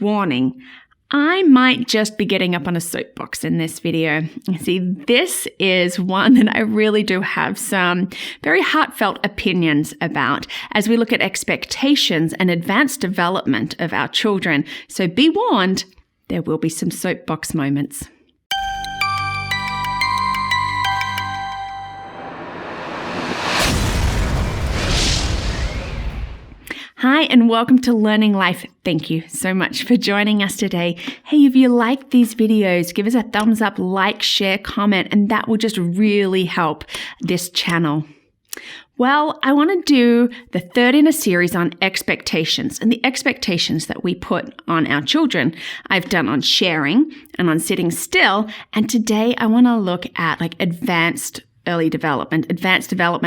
Warning, I might just be getting up on a soapbox in this video. See, this is one that I really do have some very heartfelt opinions about as we look at expectations and advanced development of our children. So be warned, there will be some soapbox moments. Hi, and welcome to Learning Life. Thank you so much for joining us today. Hey, if you like these videos, give us a thumbs up, like, share, comment, and that will just really help this channel. Well, I want to do the third in a series on expectations and the expectations that we put on our children. I've done on sharing and on sitting still, and today I want to look at advanced development,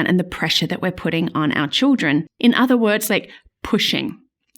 and the pressure that we're putting on our children. In other words, pushing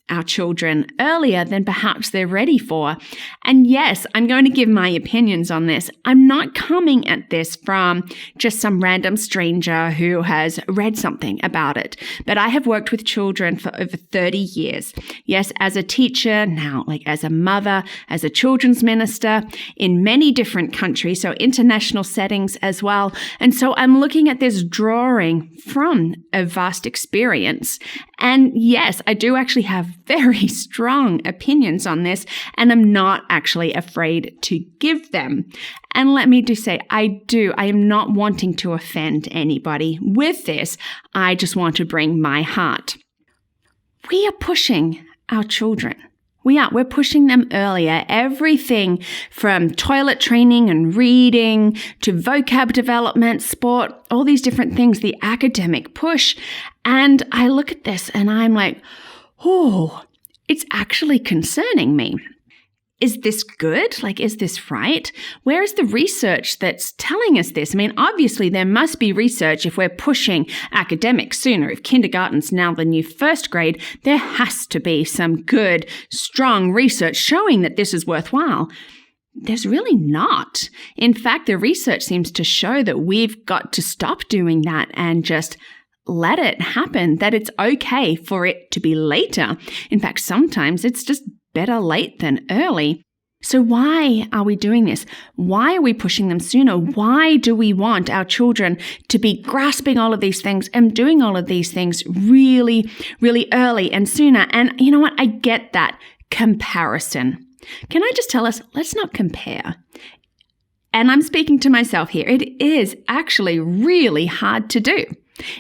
our children earlier than perhaps they're ready for. And yes, I'm going to give my opinions on this. I'm not coming at this from just some random stranger who has read something about it, but I have worked with children for over 30 years. Yes, as a teacher, now as a mother, as a children's minister in many different countries, so international settings as well. And so I'm looking at this drawing from a vast experience. And yes, I do actually have very strong opinions on this, and I'm not actually afraid to give them. And let me just say, I am not wanting to offend anybody with this. I just want to bring my heart. We are pushing our children. We're pushing them earlier. Everything from toilet training and reading to vocab development, sport, all these different things, the academic push. And I look at this and I'm like, oh, it's actually concerning me. Is this good? Is this right? Where is the research that's telling us this? I mean, obviously there must be research if we're pushing academics sooner. If kindergarten's now the new first grade, there has to be some good, strong research showing that this is worthwhile. There's really not. In fact, the research seems to show that we've got to stop doing that and just let it happen, that it's okay for it to be later. In fact, sometimes it's just better late than early. So why are we doing this? Why are we pushing them sooner? Why do we want our children to be grasping all of these things and doing all of these things really, really early and sooner? And you know what? I get that comparison. Can I just tell us, let's not compare. And I'm speaking to myself here. It is actually really hard to do.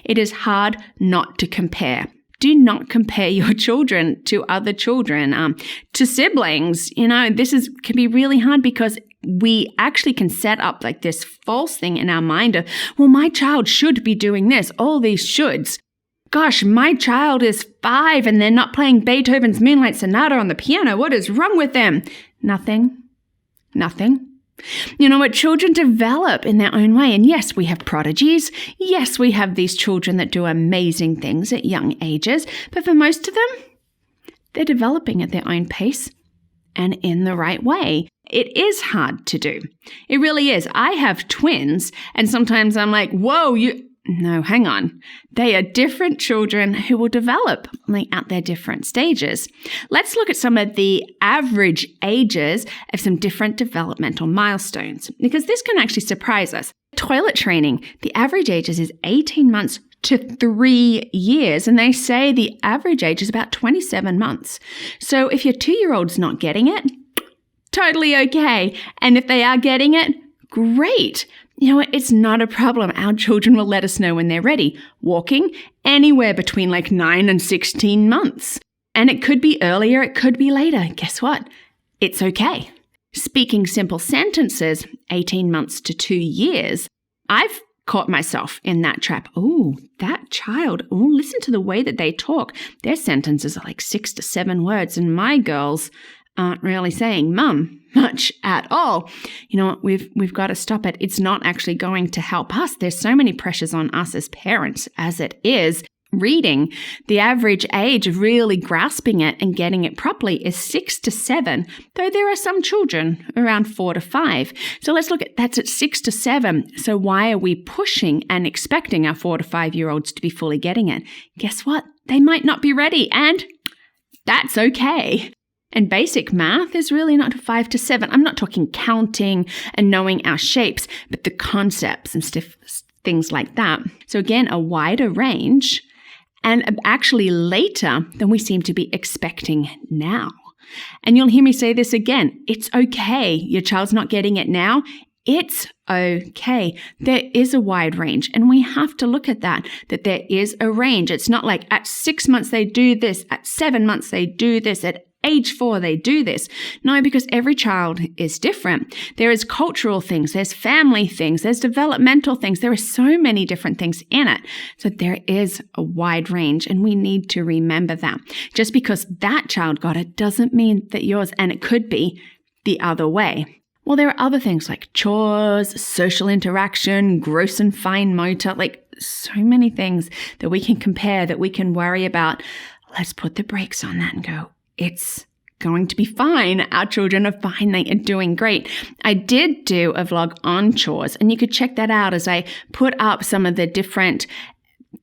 It is hard not to compare. Do not compare your children to other children, to siblings. This can be really hard because we actually can set up this false thing in our mind of, well, my child should be doing this, all these shoulds. Gosh, my child is 5 and they're not playing Beethoven's Moonlight Sonata on the piano. What is wrong with them? Nothing. You know what? Children develop in their own way. And yes, we have prodigies. Yes, we have these children that do amazing things at young ages. But for most of them, they're developing at their own pace and in the right way. It is hard to do. It really is. I have twins, and sometimes I'm like, whoa, no, hang on. They are different children who will develop at their different stages. Let's look at some of the average ages of some different developmental milestones, because this can actually surprise us. Toilet training, the average age is 18 months to 3 years, and they say the average age is about 27 months. So if your 2-year-old's not getting it, totally okay. And if they are getting it, great. You know what? It's not a problem. Our children will let us know when they're ready. Walking, anywhere between 9 and 16 months. And it could be earlier, it could be later. Guess what? It's okay. Speaking simple sentences, 18 months to 2 years. I've caught myself in that trap. Oh, that child. Oh, listen to the way that they talk. Their sentences are 6 to 7 words, and my girls aren't really saying mum much at all. You know what? We've got to stop it. It's not actually going to help us. There's so many pressures on us as parents as it is. Reading, the average age of really grasping it and getting it properly is 6 to 7, though there are some children around 4 to 5. So let's look at that's at 6 to 7. So why are we pushing and expecting our 4 to 5-year-olds to be fully getting it? Guess what? They might not be ready, and that's okay. And basic math is really not 5 to 7. I'm not talking counting and knowing our shapes, but the concepts and things like that. So again, a wider range and actually later than we seem to be expecting now. And you'll hear me say this again. It's okay. Your child's not getting it now. It's okay. There is a wide range, and we have to look at that there is a range. It's not like at 6 months they do this, at 7 months they do this, at age 4 they do this. No, because every child is different. There is cultural things, there's family things, there's developmental things. There are so many different things in it. So there is a wide range, and we need to remember that. Just because that child got it doesn't mean that yours, and it could be the other way. Well, there are other things like chores, social interaction, gross and fine motor, like so many things that we can compare, that we can worry about. Let's put the brakes on that and go, it's going to be fine. Our children are fine. They are doing great. I did do a vlog on chores, and you could check that out as I put up some of the different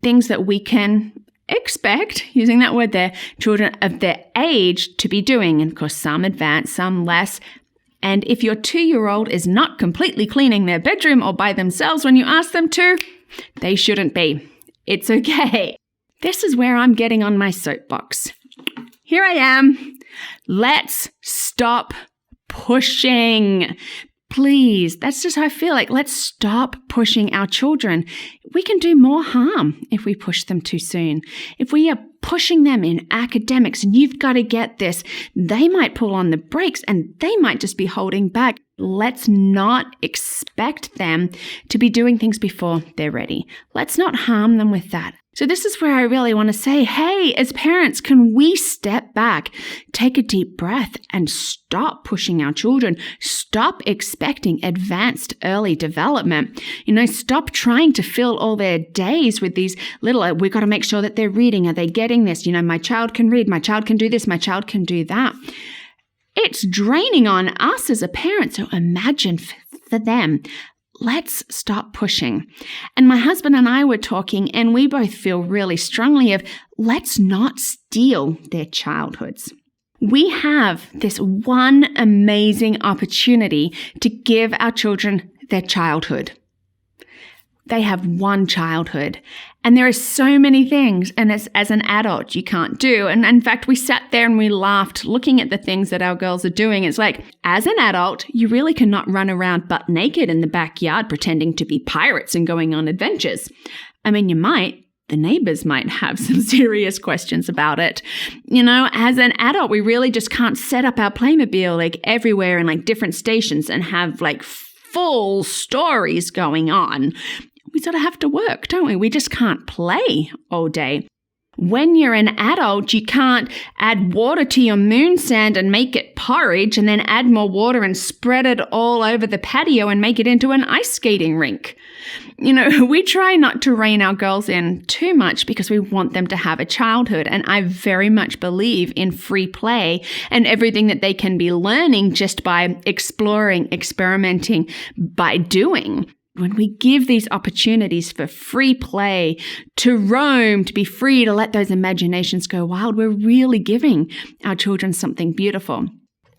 things that we can expect, using that word there, children of their age to be doing. And of course, some advanced, some less. And if your 2-year-old is not completely cleaning their bedroom or by themselves when you ask them to, they shouldn't be. It's okay. This is where I'm getting on my soapbox. Here I am. Let's stop pushing. Please, that's just how I feel like. Let's stop pushing our children. We can do more harm if we push them too soon. If we are pushing them in academics and you've got to get this, they might pull on the brakes and they might just be holding back. Let's not expect them to be doing things before they're ready. Let's not harm them with that. So this is where I really want to say, hey, as parents, can we step back, take a deep breath, and stop pushing our children? Stop expecting advanced early development. Stop trying to fill all their days with these little, we've got to make sure that they're reading. Are they getting this? My child can read, my child can do this, my child can do that. It's draining on us as a parent. So imagine for them. Let's stop pushing. And my husband and I were talking, and we both feel really strongly of let's not steal their childhoods. We have this one amazing opportunity to give our children their childhood. They have one childhood. And there are so many things, and as an adult, you can't do. And in fact, we sat there and we laughed looking at the things that our girls are doing. It's like, as an adult, you really cannot run around butt naked in the backyard pretending to be pirates and going on adventures. I mean, you might. The neighbors might have some serious questions about it. As an adult, we really just can't set up our Playmobil like everywhere in like different stations and have like full stories going on. We sort of have to work, don't we? We just can't play all day. When you're an adult, you can't add water to your moon sand and make it porridge and then add more water and spread it all over the patio and make it into an ice skating rink. We try not to rein our girls in too much because we want them to have a childhood. And I very much believe in free play and everything that they can be learning just by exploring, experimenting, by doing. When we give these opportunities for free play, to roam, to be free, to let those imaginations go wild, we're really giving our children something beautiful.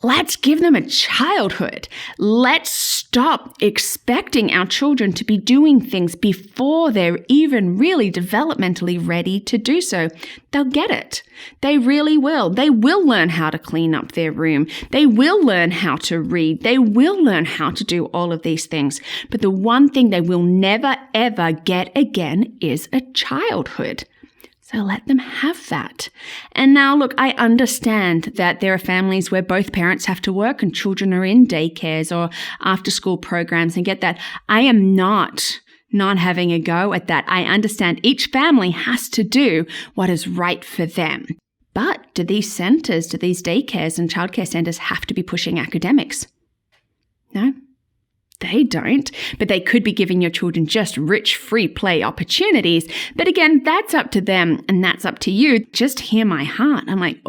Let's give them a childhood. Let's stop expecting our children to be doing things before they're even really developmentally ready to do so. They'll get it. They really will. They will learn how to clean up their room. They will learn how to read. They will learn how to do all of these things. But the one thing they will never, ever get again is a childhood. So let them have that. And now, look, I understand that there are families where both parents have to work and children are in daycares or after-school programs and get that. I am not having a go at that. I understand each family has to do what is right for them. But do these centers, do these daycares and childcare centers have to be pushing academics? No. They don't, but they could be giving your children just rich free play opportunities. But again, that's up to them and that's up to you. Just hear my heart. I'm like,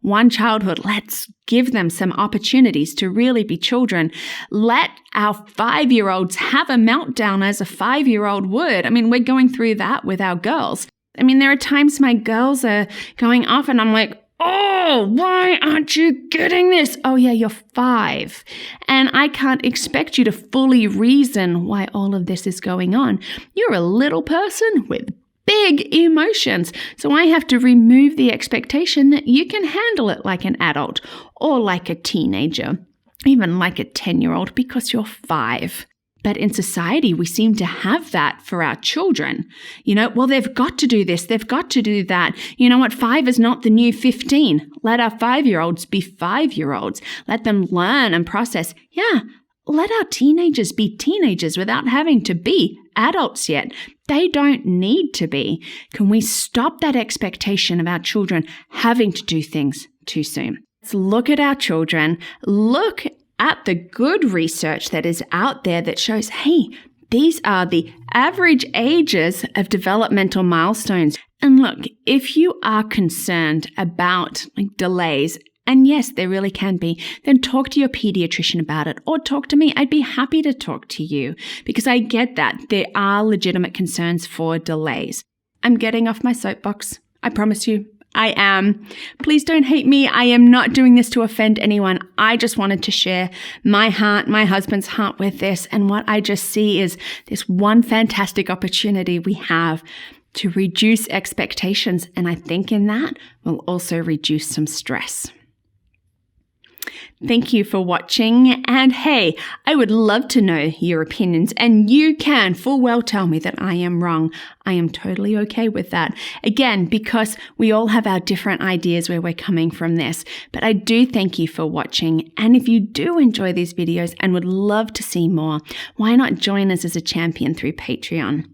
one childhood. Let's give them some opportunities to really be children. Let our 5-year-olds have a meltdown as a 5-year-old would. I mean, we're going through that with our girls. I mean, there are times my girls are going off and I'm like, Oh, why aren't you getting this? Oh yeah, you're 5. And I can't expect you to fully reason why all of this is going on. You're a little person with big emotions. So I have to remove the expectation that you can handle it like an adult or like a teenager, even like a 10-year-old because you're 5. But in society, we seem to have that for our children. Well, they've got to do this. They've got to do that. You know what? 5 is not the new 15. Let our 5-year-olds be 5-year-olds. Let them learn and process. Yeah, let our teenagers be teenagers without having to be adults yet. They don't need to be. Can we stop that expectation of our children having to do things too soon? Let's look at our children. Look at the good research that is out there that shows, hey, these are the average ages of developmental milestones. And look, if you are concerned about delays, and yes, there really can be, then talk to your pediatrician about it or talk to me. I'd be happy to talk to you because I get that there are legitimate concerns for delays. I'm getting off my soapbox. I promise you. I am. Please don't hate me. I am not doing this to offend anyone. I just wanted to share my heart, my husband's heart with this. And what I just see is this one fantastic opportunity we have to reduce expectations. And I think in that will also reduce some stress. Thank you for watching. And hey, I would love to know your opinions, and you can full well tell me that I am wrong. I am totally okay with that. Again, because we all have our different ideas where we're coming from this. But I do thank you for watching. And if you do enjoy these videos and would love to see more, why not join us as a champion through Patreon?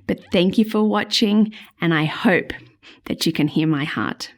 But thank you for watching, and I hope that you can hear my heart.